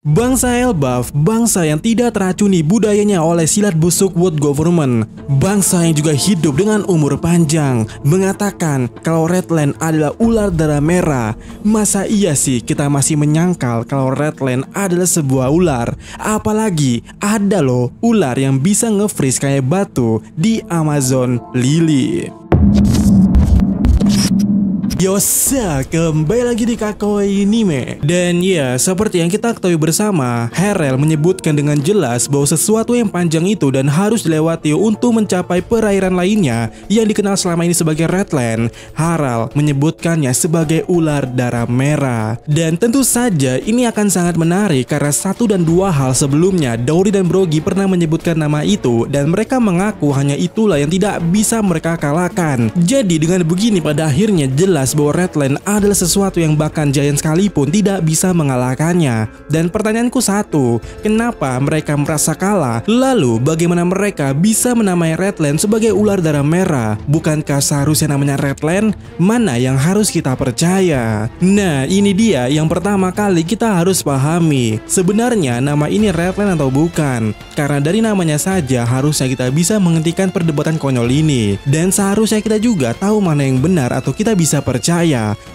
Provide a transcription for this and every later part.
Bangsa Elbaf, bangsa yang tidak teracuni budayanya oleh silat busuk world government. Bangsa yang juga hidup dengan umur panjang, mengatakan kalau Redland adalah ular darah merah. Masa iya sih kita masih menyangkal kalau Redland adalah sebuah ular? Apalagi ada loh ular yang bisa nge-freeze kayak batu di Amazon Lily. Yosa, kembali lagi di Kakoi Anime. Dan ya, seperti yang kita ketahui bersama, Harel menyebutkan dengan jelas bahwa sesuatu yang panjang itu dan harus dilewati untuk mencapai perairan lainnya yang dikenal selama ini sebagai Redland. Harel menyebutkannya sebagai ular darah merah. Dan tentu saja ini akan sangat menarik karena satu dan dua hal sebelumnya Dory dan Brogy pernah menyebutkan nama itu dan mereka mengaku hanya itulah yang tidak bisa mereka kalahkan. Jadi dengan begini pada akhirnya jelas bahwa Redland adalah sesuatu yang bahkan Giant sekalipun tidak bisa mengalahkannya. Dan pertanyaanku satu, kenapa mereka merasa kalah? Lalu bagaimana mereka bisa menamai Redland sebagai ular darah merah? Bukankah seharusnya namanya Redland? Mana yang harus kita percaya? Nah, ini dia yang pertama kali kita harus pahami. Sebenarnya nama ini Redland atau bukan? Karena dari namanya saja harusnya kita bisa menghentikan perdebatan konyol ini. Dan seharusnya kita juga tahu mana yang benar atau kita bisa percaya.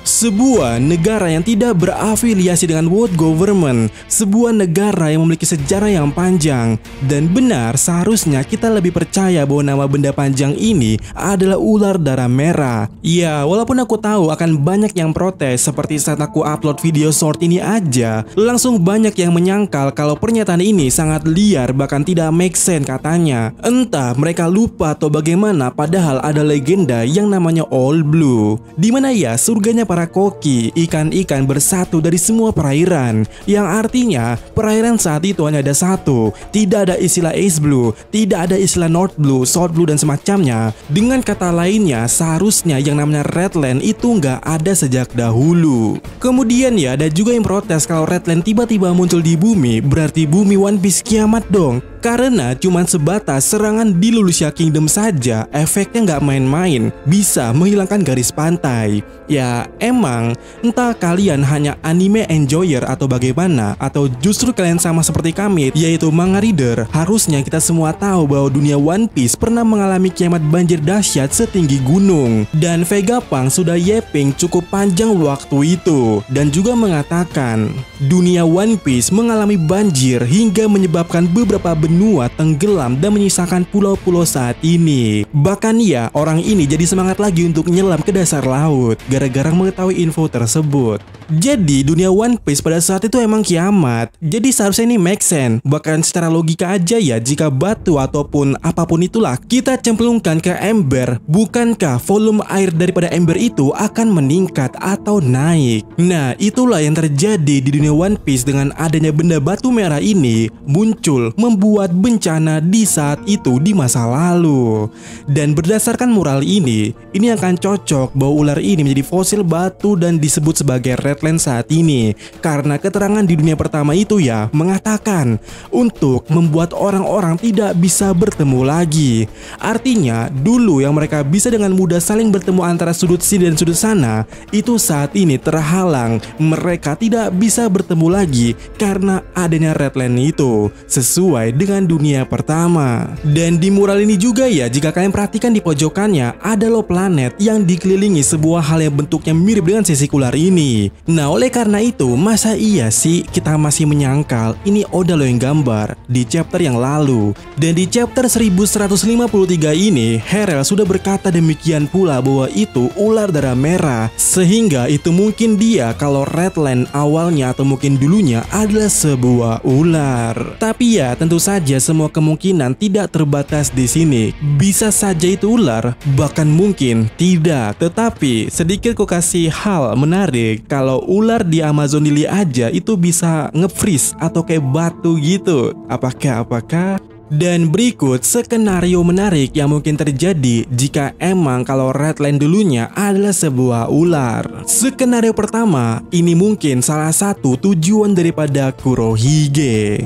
Sebuah negara yang tidak berafiliasi dengan world government, sebuah negara yang memiliki sejarah yang panjang, dan benar seharusnya kita lebih percaya bahwa nama benda panjang ini adalah ular darah merah. Ya, walaupun aku tahu akan banyak yang protes seperti saat aku upload video short ini aja, langsung banyak yang menyangkal kalau pernyataan ini sangat liar bahkan tidak make sense katanya. Entah mereka lupa atau bagaimana, padahal ada legenda yang namanya All Blue, dimana ya surganya para koki, ikan-ikan bersatu dari semua perairan, yang artinya perairan saat itu hanya ada satu. Tidak ada istilah Ice Blue, tidak ada istilah North Blue, South Blue dan semacamnya. Dengan kata lainnya, seharusnya yang namanya Redland itu nggak ada sejak dahulu. Kemudian ya ada juga yang protes kalau Redland tiba-tiba muncul di bumi, berarti bumi One Piece kiamat dong. Karena cuma sebatas serangan di Lulusia Kingdom saja, efeknya nggak main-main, bisa menghilangkan garis pantai. Ya emang, entah kalian hanya anime enjoyer atau bagaimana, atau justru kalian sama seperti kami, yaitu manga reader. Harusnya kita semua tahu bahwa dunia One Piece pernah mengalami kiamat banjir dahsyat setinggi gunung. Dan Vegapunk sudah yapping cukup panjang waktu itu, dan juga mengatakan dunia One Piece mengalami banjir hingga menyebabkan beberapa benua tenggelam dan menyisakan pulau-pulau saat ini. Bahkan ya, orang ini jadi semangat lagi untuk nyelam ke dasar laut gara-gara mengetahui info tersebut. Jadi dunia One Piece pada saat itu emang kiamat. Jadi seharusnya ini make sense. Bahkan secara logika aja ya, jika batu ataupun apapun itulah kita cemplungkan ke ember, bukankah volume air daripada ember itu akan meningkat atau naik? Nah, itulah yang terjadi di dunia One Piece dengan adanya benda batu merah ini muncul membuat bencana di saat itu di masa lalu. Dan berdasarkan mural ini akan cocok bahwa ular ini menjadi fosil batu dan disebut sebagai Redland saat ini. Karena keterangan di dunia pertama itu ya mengatakan untuk membuat orang-orang tidak bisa bertemu lagi. Artinya dulu yang mereka bisa dengan mudah saling bertemu antara sudut sini dan sudut sana, itu saat ini terhalang. Mereka tidak bisa bertemu lagi karena adanya Redland itu, sesuai dengan dunia pertama. Dan di mural ini juga ya, jika kalian perhatikan di pojokannya ada loh planet yang dikelilingi sebuah hal yang bentuknya mirip dengan sisik ular ini. Nah, oleh karena itu, masa iya sih kita masih menyangkal ini Oda loh yang gambar di chapter yang lalu. Dan di chapter 1153 ini, Harel sudah berkata demikian pula bahwa itu ular darah merah. Sehingga itu mungkin dia kalau Redland awalnya atau mungkin dulunya adalah sebuah ular. Tapi ya, tentu saja semua kemungkinan tidak terbatas di sini. Bisa saja itu ular, bahkan mungkin tidak. Tetapi sedikit ku kasih hal menarik, kalau ular di Amazon Lily aja itu bisa nge-freeze atau kayak batu gitu. Apakah? Dan berikut skenario menarik yang mungkin terjadi jika emang kalau Redland dulunya adalah sebuah ular. Skenario pertama, ini mungkin salah satu tujuan daripada Kurohige.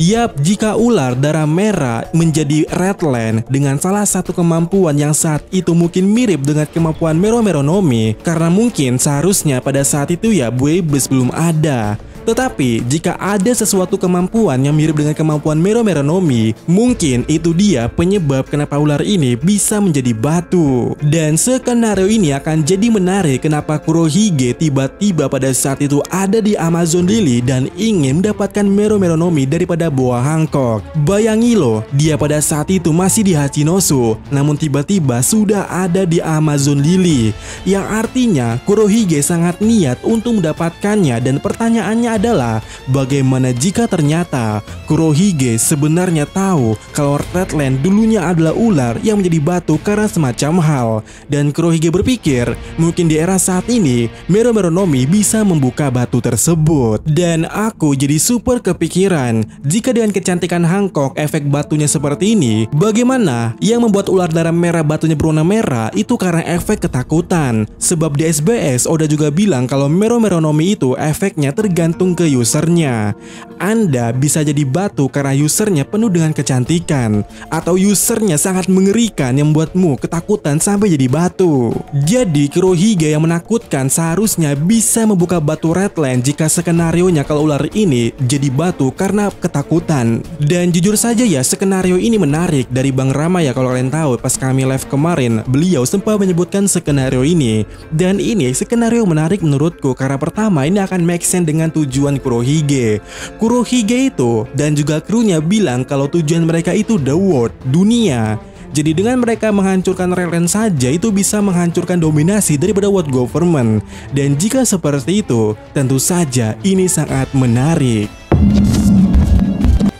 Yap, jika ular darah merah menjadi Redland dengan salah satu kemampuan yang saat itu mungkin mirip dengan kemampuan Mero Meronomi, karena mungkin seharusnya pada saat itu ya Buebus belum ada. Tetapi jika ada sesuatu kemampuan yang mirip dengan kemampuan Mero Meronomi, mungkin itu dia penyebab kenapa ular ini bisa menjadi batu. Dan skenario ini akan jadi menarik kenapa Kurohige tiba-tiba pada saat itu ada di Amazon Lily dan ingin mendapatkan Mero Meronomi daripada Boa Hancock. Bayangi loh, dia pada saat itu masih di Hachinosu, namun tiba-tiba sudah ada di Amazon Lily, yang artinya Kurohige sangat niat untuk mendapatkannya. Dan pertanyaannya adalah bagaimana jika ternyata Kurohige sebenarnya tahu kalau Redland dulunya adalah ular yang menjadi batu karena semacam hal. Dan Kurohige berpikir mungkin di era saat ini Mero Meronomi bisa membuka batu tersebut. Dan aku jadi super kepikiran, jika dengan kecantikan Hancock efek batunya seperti ini, bagaimana yang membuat ular darah merah batunya berwarna merah itu karena efek ketakutan. Sebab di SBS Oda juga bilang kalau Mero Meronomi itu efeknya tergantung ke usernya. Anda bisa jadi batu karena usernya penuh dengan kecantikan, atau usernya sangat mengerikan yang membuatmu ketakutan sampai jadi batu. Jadi Kurohige yang menakutkan seharusnya bisa membuka batu Redland jika skenarionya kalau ular ini jadi batu karena ketakutan. Dan jujur saja ya, skenario ini menarik dari Bang Rama ya. Kalau kalian tahu pas kami live kemarin, beliau sempat menyebutkan skenario ini. Dan ini skenario menarik menurutku karena pertama ini akan make sense dengan tujuan Kurohige. Kurohige itu dan juga krunya bilang kalau tujuan mereka itu the world, dunia. Jadi dengan mereka menghancurkan Redland saja itu bisa menghancurkan dominasi daripada world government. Dan jika seperti itu, tentu saja ini sangat menarik.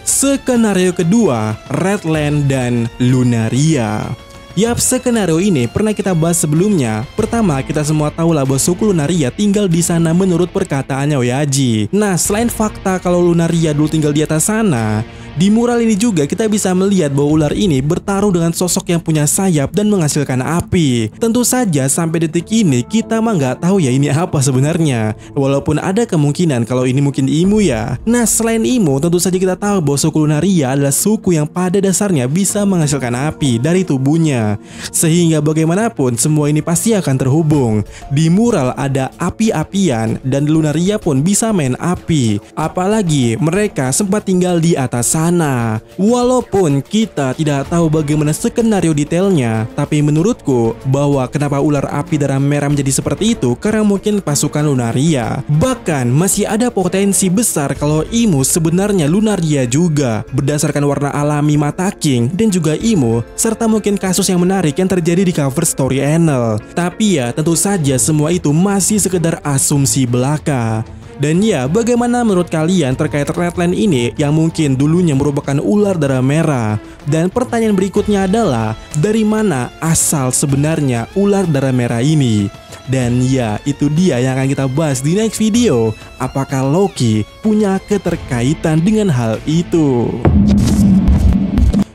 Skenario kedua, Redland dan Lunaria. Yap, skenario ini pernah kita bahas sebelumnya. Pertama, kita semua tahu lah bahwa suku Lunaria tinggal di sana menurut perkataannya Oyaji. Nah, selain fakta kalau Lunaria dulu tinggal di atas sana, di mural ini juga kita bisa melihat bahwa ular ini bertaruh dengan sosok yang punya sayap dan menghasilkan api. Tentu saja sampai detik ini kita mah nggak tahu ya ini apa sebenarnya. Walaupun ada kemungkinan kalau ini mungkin Imu ya. Nah, selain Imu, tentu saja kita tahu bahwa suku Lunaria adalah suku yang pada dasarnya bisa menghasilkan api dari tubuhnya. Sehingga bagaimanapun semua ini pasti akan terhubung. Di mural ada api-apian dan Lunaria pun bisa main api. Apalagi mereka sempat tinggal di atas sana. Walaupun kita tidak tahu bagaimana skenario detailnya, tapi menurutku bahwa kenapa ular api darah merah menjadi seperti itu karena mungkin pasukan Lunaria. Bahkan masih ada potensi besar kalau Imu sebenarnya Lunaria juga, berdasarkan warna alami mata King dan juga Imu, serta mungkin kasus yang menarik yang terjadi di cover story Enel. Tapi ya tentu saja semua itu masih sekedar asumsi belaka. Dan ya, bagaimana menurut kalian terkait Redland ini yang mungkin dulunya merupakan ular darah merah? Dan pertanyaan berikutnya adalah, dari mana asal sebenarnya ular darah merah ini? Dan ya, itu dia yang akan kita bahas di next video. Apakah Loki punya keterkaitan dengan hal itu?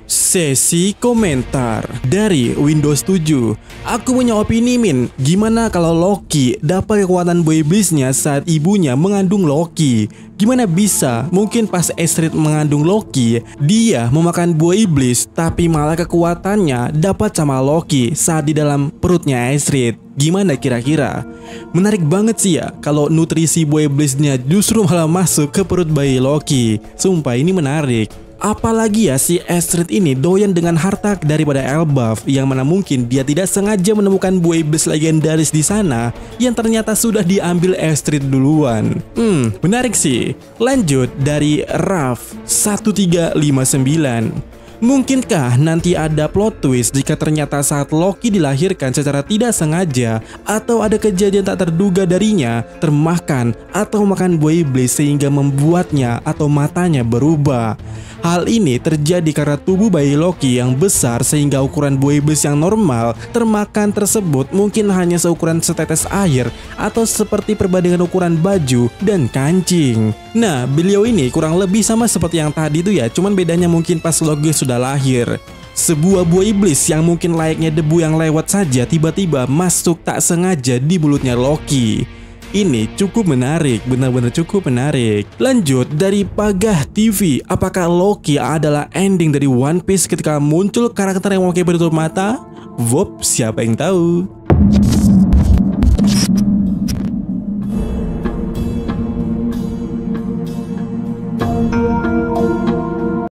Sesi komentar dari Windows 7. Aku punya opini Min, gimana kalau Loki dapat kekuatan buah iblisnya saat ibunya mengandung Loki? Gimana bisa? Mungkin pas Astrid mengandung Loki, dia memakan buah iblis, tapi malah kekuatannya dapat sama Loki saat di dalam perutnya Astrid. Gimana kira-kira? Menarik banget sih ya kalau nutrisi buah iblisnya justru malah masuk ke perut bayi Loki. Sumpah ini menarik. Apalagi ya si Astrid ini doyan dengan harta daripada Elbaf, yang mana mungkin dia tidak sengaja menemukan buah iblis legendaris di sana yang ternyata sudah diambil Astrid duluan. Menarik sih. Lanjut dari Raf 1359. Mungkinkah nanti ada plot twist jika ternyata saat Loki dilahirkan secara tidak sengaja atau ada kejadian tak terduga darinya termakan atau makan buah iblis sehingga membuatnya atau matanya berubah? Hal ini terjadi karena tubuh bayi Loki yang besar sehingga ukuran buah iblis yang normal termakan tersebut mungkin hanya seukuran setetes air atau seperti perbandingan ukuran baju dan kancing. Nah, beliau ini kurang lebih sama seperti yang tadi itu ya, cuman bedanya mungkin pas Loki sudah lahir. Sebuah buah iblis yang mungkin layaknya debu yang lewat saja tiba-tiba masuk tak sengaja di mulutnya Loki. Ini cukup menarik, benar-benar cukup menarik. Lanjut dari Pagah TV, apakah Loki adalah ending dari One Piece ketika muncul karakter yang memakai penutup mata? Siapa yang tahu?